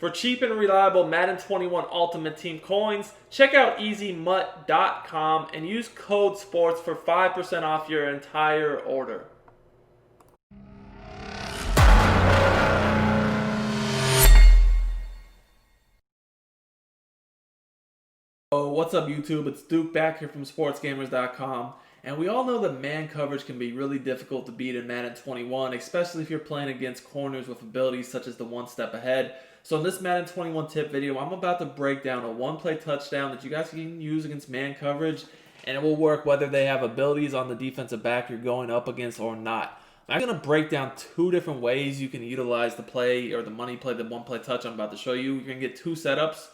For cheap and reliable Madden 21 Ultimate Team coins, check out EasyMut.com and use code SPORTS for 5% off your entire order. Oh, what's up YouTube? It's Duke back here from SportsGamers.com. And we all know that man coverage can be really difficult to beat in Madden 21, especially if you're playing against corners with abilities such as the one step ahead. So in this Madden 21 tip video, I'm about to break down a one-play touchdown that you guys can use against man coverage, and it will work whether they have abilities on the defensive back you're going up against or not. I'm going to break down two different ways you can utilize the play or the money play, the one-play touch I'm about to show you. You're going to get two setups,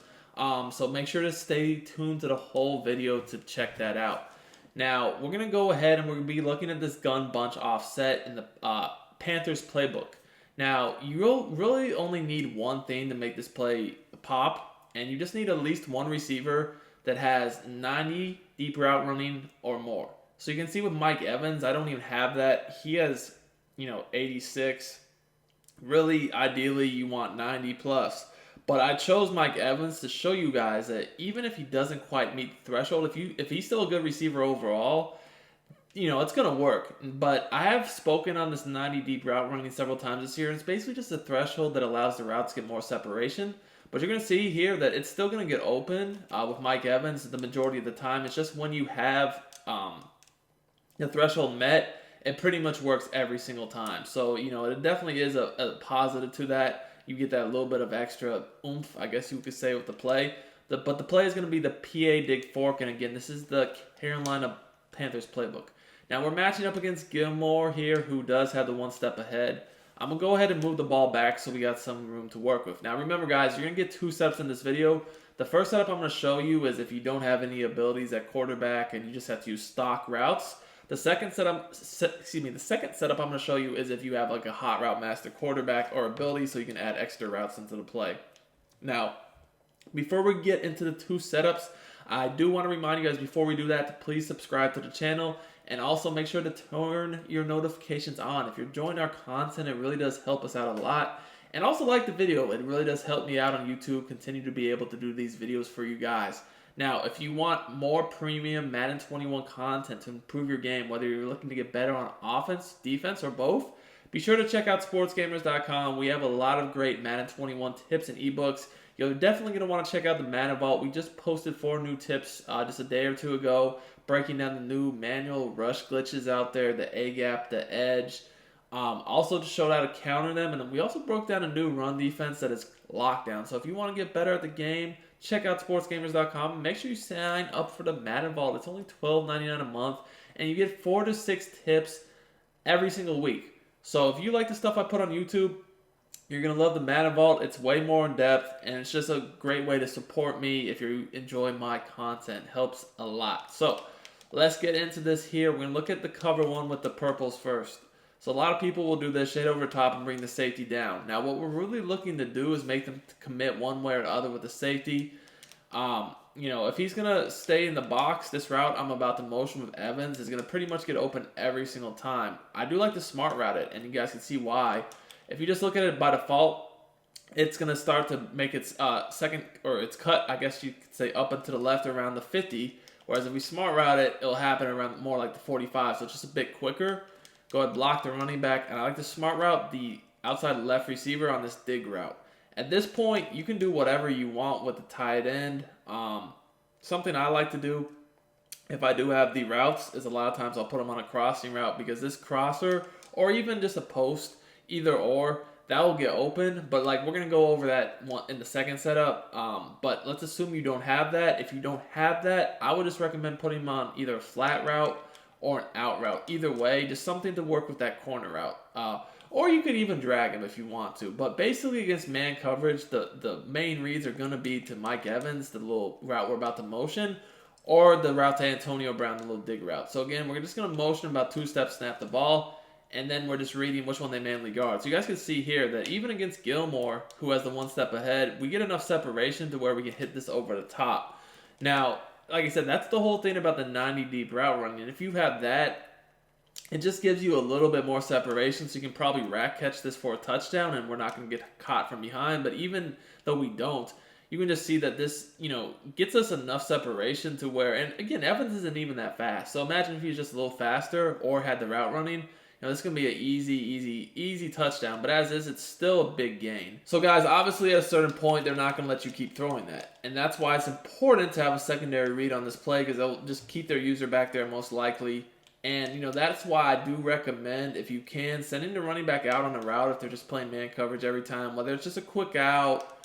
so make sure to stay tuned to the whole video to check that out. Now, we're going to go ahead and we're going to be looking at this gun bunch offset in the Panthers playbook. Now, you really only need one thing to make this play pop, and you just need at least one receiver that has 90 deep route running or more. So you can see with Mike Evans, I don't even have that. He has, 86. Really, ideally, you want 90 plus. But I chose Mike Evans to show you guys that even if he doesn't quite meet the threshold, if he's still a good receiver overall, it's going to work. But I have spoken on this 90 deep route running several times this year, and it's basically just a threshold that allows the routes to get more separation. But you're going to see here that it's still going to get open with Mike Evans the majority of the time. It's just when you have the threshold met, it pretty much works every single time. So, it definitely is a positive to that. You get that little bit of extra oomph, I guess you could say, with the play. But the play is going to be the PA dig fork. And again, this is the Carolina Panthers playbook. Now we're matching up against Gilmore here, who does have the one step ahead. I'm going to go ahead and move the ball back so we got some room to work with. Now remember guys, you're going to get two setups in this video. The first setup I'm going to show you is if you don't have any abilities at quarterback and you just have to use stock routes. The second setup I'm going to show you is if you have like a hot route master quarterback or ability so you can add extra routes into the play. Now, before we get into the two setups, I do want to remind you guys before we do that to please subscribe to the channel and also make sure to turn your notifications on. If you're enjoying our content, it really does help us out a lot. And also like the video, it really does help me out on YouTube, continue to be able to do these videos for you guys. Now, if you want more premium Madden 21 content to improve your game, whether you're looking to get better on offense, defense, or both, be sure to check out SportsGamers.com. We have a lot of great Madden 21 tips and ebooks. You're definitely going to want to check out the Madden Vault. We just posted 4 new tips just a day or two ago, breaking down the new manual rush glitches out there, the A-gap, the edge. Also to show how to counter them. And then we also broke down a new run defense that is lockdown. So if you want to get better at the game, check out SportsGamers.com. Make sure you sign up for the Madden Vault. It's only $12.99 a month, and you get 4 to 6 tips every single week. So if you like the stuff I put on YouTube, you're going to love the Madden Vault. It's way more in depth, and it's just a great way to support me if you enjoy my content. It helps a lot. So let's get into this here. We're going to look at the cover one with the purples first. So a lot of people will do this shade over top and bring the safety down. Now what we're really looking to do is make them commit one way or the other with the safety. If he's going to stay in the box, this route I'm about to motion with Evans is going to pretty much get open every single time. I do like to smart route it, and you guys can see why. If you just look at it by default, it's going to start to make its its cut, I guess you could say, up and to the left around the 50. Whereas if we smart route it, it'll happen around more like the 45. So it's just a bit quicker. Go ahead, block the running back, and I like to smart route the outside left receiver on this dig route. At this point, you can do whatever you want with the tight end. Something I like to do, if I do have the routes, is a lot of times I'll put them on a crossing route because this crosser, or even just a post, either or, that will get open. But we're going to go over that in the second setup. But let's assume you don't have that. If you don't have that, I would just recommend putting them on either a flat route or an out route. Either way, just something to work with that corner route. Or you could even drag him if you want to. But basically against man coverage, the main reads are going to be to Mike Evans, the little route we're about to motion, or the route to Antonio Brown, the little dig route. So again, we're just going to motion about 2 steps, snap the ball, and then we're just reading which one they manually guard. So you guys can see here that even against Gilmore, who has the 1 step ahead, we get enough separation to where we can hit this over the top. Now, like I said, that's the whole thing about the 90 deep route running. And if you have that, It just gives you a little bit more separation, so you can probably rack catch this for a touchdown, and we're not going to get caught from behind. But even though we don't, you can just see that this, gets us enough separation to where, and again, Evans isn't even that fast. So imagine if he was just a little faster or had the route running. This is going to be an easy touchdown. But as is, it's still a big gain. So guys, obviously at a certain point, they're not going to let you keep throwing that. And that's why it's important to have a secondary read on this play, because they'll just keep their user back there most likely. And, that's why I do recommend, if you can, sending the running back out on a route if they're just playing man coverage every time. Whether it's just a quick out,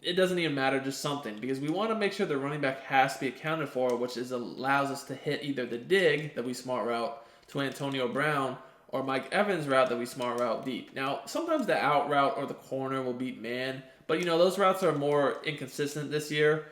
it doesn't even matter, just something. Because we want to make sure the running back has to be accounted for, which allows us to hit either the dig that we smart route to Antonio Brown, or Mike Evans' route that we smart route deep. Now, sometimes the out route or the corner will beat man, but those routes are more inconsistent this year.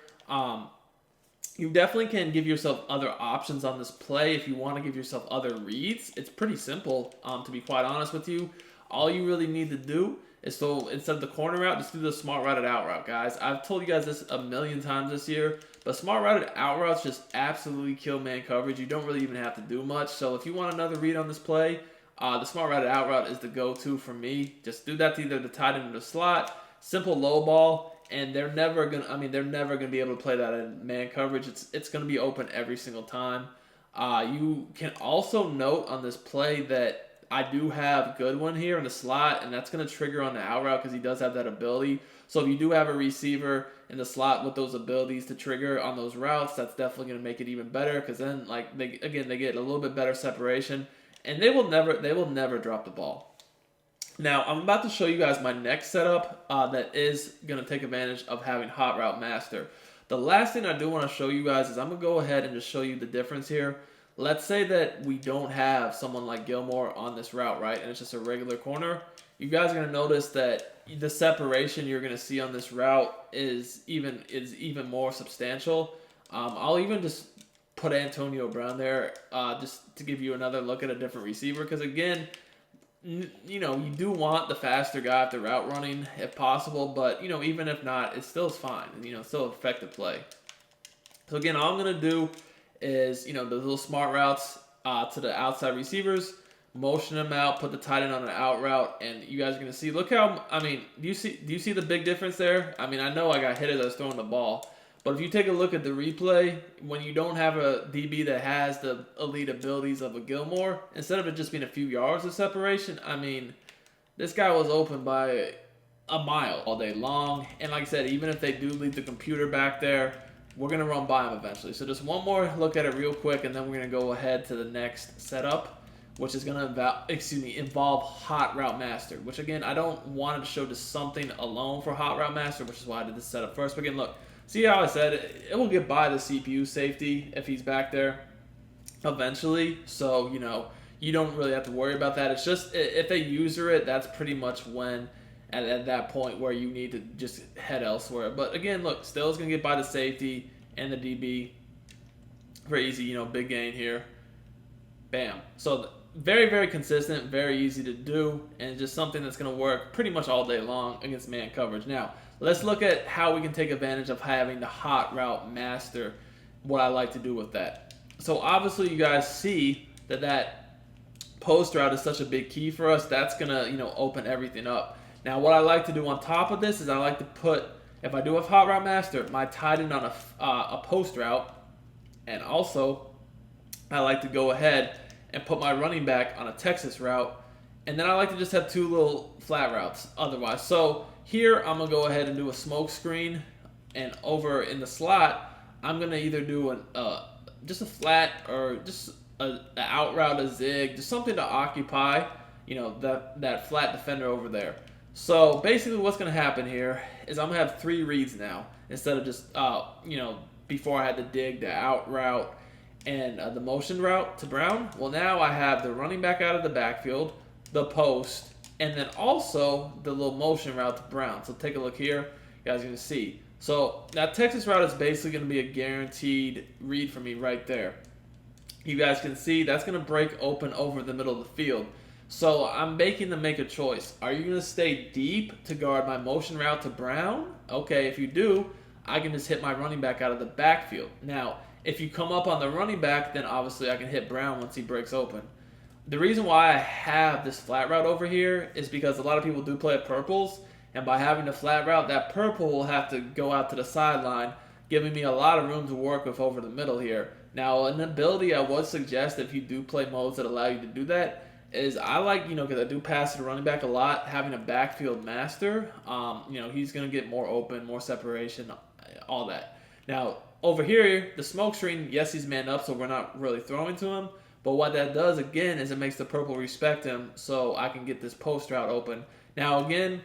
You definitely can give yourself other options on this play if you want to give yourself other reads. It's pretty simple, to be quite honest with you. All you really need to do is, so instead of the corner route, just do the smart routed out route, guys. I've told you guys this a million times this year, but smart routed out routes just absolutely kill man coverage. You don't really even have to do much. So if you want another read on this play, the smart routed out route is the go-to for me. Just do that to either the tight end or the slot. Simple low ball. And they're never gonna be able to play that in man coverage. It's gonna be open every single time. You can also note on this play that I do have Goodwin here in the slot, and that's gonna trigger on the out route because he does have that ability. So if you do have a receiver in the slot with those abilities to trigger on those routes, that's definitely gonna make it even better, because then they get a little bit better separation, and they will never drop the ball. Now, I'm about to show you guys my next setup that is going to take advantage of having Hot Route Master. The last thing I do want to show you guys is I'm going to go ahead and just show you the difference here. Let's say that we don't have someone like Gilmore on this route, right? And it's just a regular corner. You guys are going to notice that the separation you're going to see on this route is even more substantial. I'll even just put Antonio Brown there just to give you another look at a different receiver, because again, you do want the faster guy at the route running if possible, but even if not, it still is fine. Still an effective play. So again, all I'm gonna do is the little smart routes to the outside receivers, motion them out, put the tight end on an out route, and you guys are gonna see. Look how do you see the big difference there? I know I got hit as I was throwing the ball. But if you take a look at the replay, when you don't have a DB that has the elite abilities of a Gilmore, instead of it just being a few yards of separation, this guy was open by a mile all day long. And like I said, even if they do leave the computer back there, we're going to run by him eventually. So just one more look at it real quick, and then we're going to go ahead to the next setup, which is going to involve Hot Route Master, which again, I don't want to show just something alone for Hot Route Master, which is why I did this setup first. But again, look. See how I said it will get by the CPU safety if he's back there eventually. So, you don't really have to worry about that. It's just if they user it, that's pretty much when at that point where you need to just head elsewhere. But again, look, still is going to get by the safety and the DB. Very easy, big gain here. Bam. So very, very consistent, very easy to do, and just something that's going to work pretty much all day long against man coverage. Now, let's look at how we can take advantage of having the Hot Route Master, what I like to do with that. So obviously you guys see that post route is such a big key for us. That's going to, open everything up. Now what I like to do on top of this is I like to put, if I do have Hot Route Master, my tight end on a post route, and also I like to go ahead and put my running back on a Texas route, and then I like to just have two little flat routes otherwise. So here I'm going to go ahead and do a smoke screen, and over in the slot, I'm going to either do just a flat or just an out route, a zig, just something to occupy, that flat defender over there. So basically what's going to happen here is I'm going to have three reads now instead of just, before I had to dig the out route and the motion route to Brown. Well, now I have the running back out of the backfield, the post, and then also the little motion route to Brown. So take a look here. You guys are going to see. So that Texas route is basically going to be a guaranteed read for me right there. You guys can see that's going to break open over the middle of the field. So I'm making them make a choice. Are you going to stay deep to guard my motion route to Brown? Okay, if you do, I can just hit my running back out of the backfield. Now, if you come up on the running back, then obviously I can hit Brown once he breaks open. The reason why I have this flat route over here is because a lot of people do play at purples, and by having the flat route, that purple will have to go out to the sideline, giving me a lot of room to work with over the middle here. Now, an ability I would suggest if you do play modes that allow you to do that is I like, because I do pass to the running back a lot, having a backfield master. He's going to get more open, more separation, all that. Now, over here, the smoke screen, yes, he's man up, so we're not really throwing to him. But what that does, again, is it makes the purple respect him, so I can get this post route open. Now, again,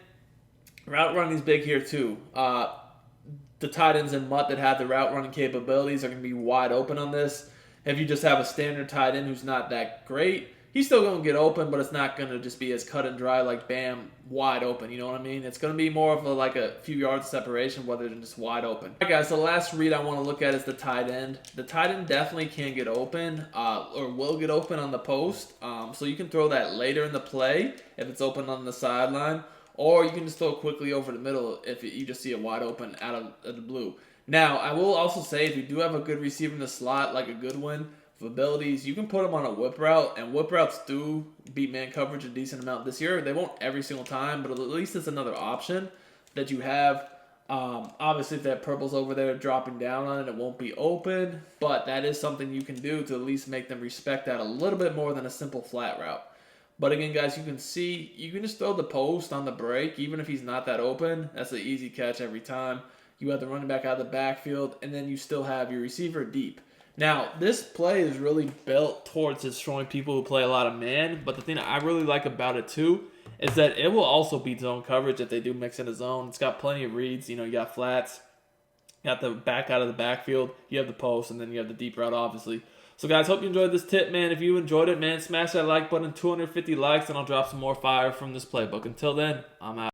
route running is big here, too. The tight ends and Mutt that have the route running capabilities are going to be wide open on this. If you just have a standard tight end who's not that great, he's still going to get open, but it's not going to just be as cut and dry like bam, wide open. You know what I mean? It's going to be more of a few yards separation rather than just wide open. All right, guys, so the last read I want to look at is the tight end. The tight end definitely can get open or will get open on the post. So you can throw that later in the play if it's open on the sideline, or you can just throw it quickly over the middle if you just see it wide open out of the blue. Now, I will also say if you do have a good receiver in the slot, like a good one, abilities, you can put them on a whip route, and whip routes do beat man coverage a decent amount this year. They won't every single time, but at least it's another option that you have. Obviously, if that purple's over there dropping down on it, it won't be open, but that is something you can do to at least make them respect that a little bit more than a simple flat route. But again, guys, you can see, you can just throw the post on the break, even if he's not that open. That's an easy catch every time. You have the running back out of the backfield, and then you still have your receiver deep. Now, this play is really built towards destroying people who play a lot of man, but the thing I really like about it too is that it will also beat zone coverage if they do mix in a zone. It's got plenty of reads. You got flats, you got the back out of the backfield, you have the post, and then you have the deep route, obviously. So, guys, hope you enjoyed this tip, man. If you enjoyed it, man, smash that like button, 250 likes, and I'll drop some more fire from this playbook. Until then, I'm out.